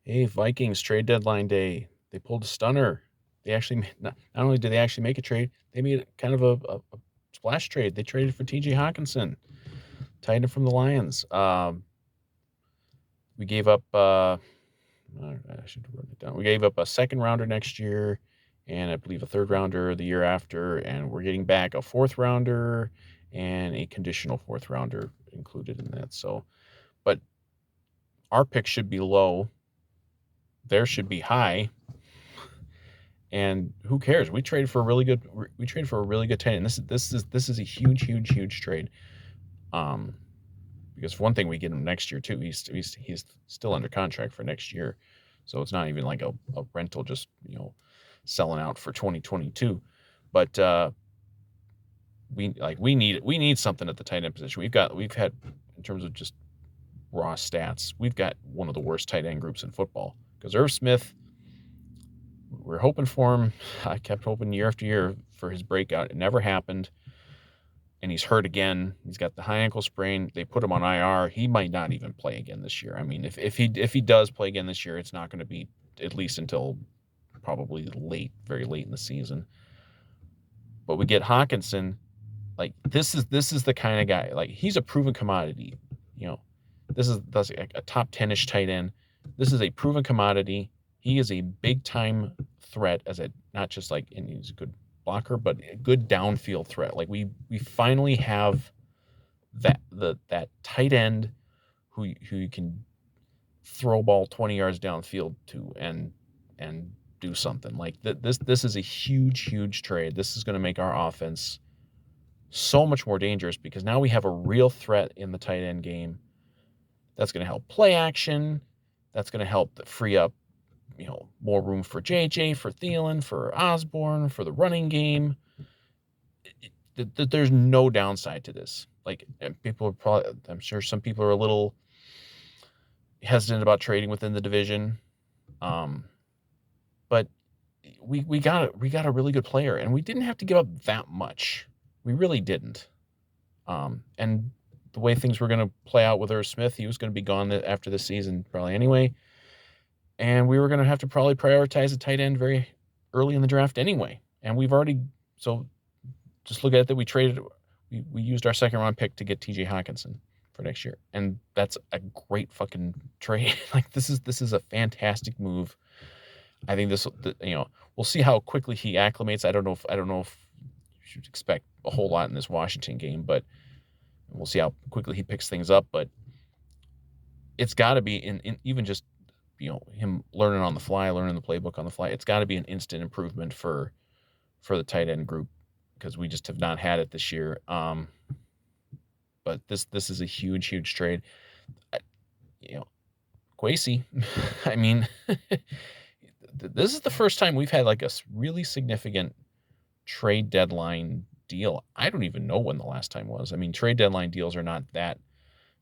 Hey, Vikings trade deadline day. They pulled a stunner. They actually not only did they actually make a trade, they made kind of a splash trade. They traded for TJ Hockenson, tight end from the Lions. We gave up. I should write it down. We gave up a second rounder next year, and I believe a third rounder the year after, and we're getting back a fourth rounder and a conditional fourth rounder included in that. So, but our pick should be low. Theirs should be high. And who cares? We traded for a really good tight end. This is a huge trade. Um, because for one thing, we get him next year too. He's still under contract for next year, so it's not even like a rental, just selling out for 2022. But we need something at the tight end position. We've had, in terms of just raw stats, we've got one of the worst tight end groups in football. Because Irv Smith, we're hoping for him. I kept hoping year after year for his breakout. It never happened. And he's hurt again. He's got the high ankle sprain. They put him on IR. He might not even play again this year. I mean, if he does play again this year, it's not going to be at least until probably very late in the season. But we get Hockenson. Like this is the kind of guy. Like he's a proven commodity. This is a top 10-ish tight end. This is a proven commodity. He is a big time threat not just like, and he's a good blocker, but a good downfield threat. Like we finally have that tight end who you can throw a ball 20 yards downfield to and do something. Like this is a huge trade. This is going to make our offense so much more dangerous because now we have a real threat in the tight end game. That's going to help play action. That's going to help free up more room for JJ, for Thielen, for Osborne, for the running game. There's no downside to this. Like, people are probably, I'm sure some people are a little hesitant about trading within the division. But we got a really good player, and we didn't have to give up that much. We really didn't. And the way things were going to play out with Irv Smith, he was going to be gone after this season probably anyway. And we were going to have to probably prioritize a tight end very early in the draft anyway. And so just look at it that we used our second round pick to get TJ Hockenson for next year. And that's a great fucking trade. Like this is a fantastic move. I think we'll see how quickly he acclimates. I don't know if you should expect a whole lot in this Washington game, but we'll see how quickly he picks things up. But it's got to be in even just him learning on the fly, learning the playbook on the fly. It's got to be an instant improvement for the tight end group because we just have not had it this year. But this is a huge trade. Kwesi, I mean, this is the first time we've had like a really significant trade deadline deal. I don't even know when the last time was. I mean, trade deadline deals are not that,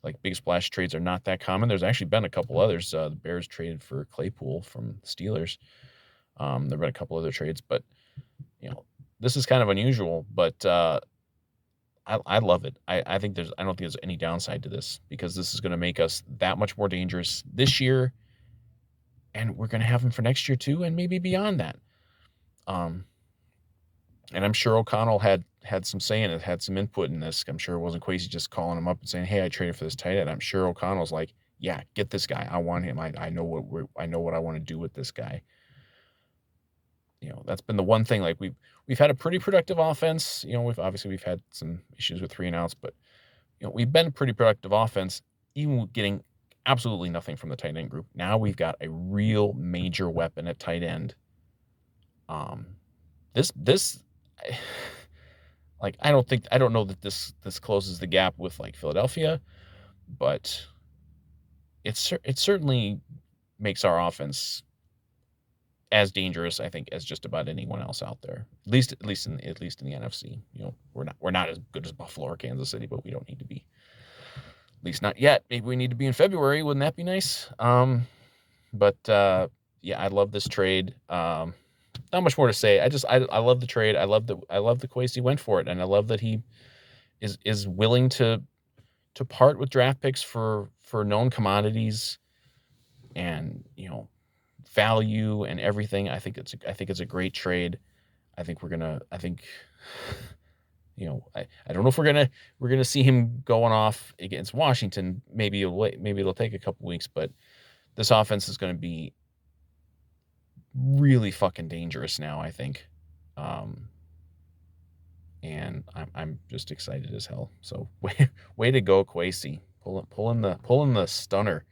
like big splash trades are not that common. There's actually been a couple others. The Bears traded for Claypool from the Steelers. There've been a couple other trades, but this is kind of unusual. But I love it. I don't think there's any downside to this because this is going to make us that much more dangerous this year, and we're going to have them for next year too, and maybe beyond that. And I'm sure O'Connell had some say in it, had some input in this. I'm sure it wasn't Kwesi just calling him up and saying, "Hey, I traded for this tight end." I'm sure O'Connell's like, "Yeah, get this guy. I want him. I know what I want to do with this guy." That's been the one thing. Like we've had a pretty productive offense. We've had some issues with 3 and outs, but we've been a pretty productive offense, even getting absolutely nothing from the tight end group. Now we've got a real major weapon at tight end. This like I don't know that this closes the gap with like Philadelphia, but it certainly makes our offense as dangerous, I think, as just about anyone else out there. At least in the NFC. We're not as good as Buffalo or Kansas City, but we don't need to be. At least not yet. Maybe we need to be in February. Wouldn't that be nice? But yeah, I love this trade. Not much more to say. I love the trade. I love the Kwesi went for it, and I love that he is willing to part with draft picks for known commodities, and value and everything. I think it's a great trade. I think I don't know if we're gonna see him going off against Washington. Maybe it'll take a couple weeks, but this offense is gonna be really fucking dangerous now, I think. Um, and I'm just excited as hell. So way to go, Kwesi. Pulling the stunner.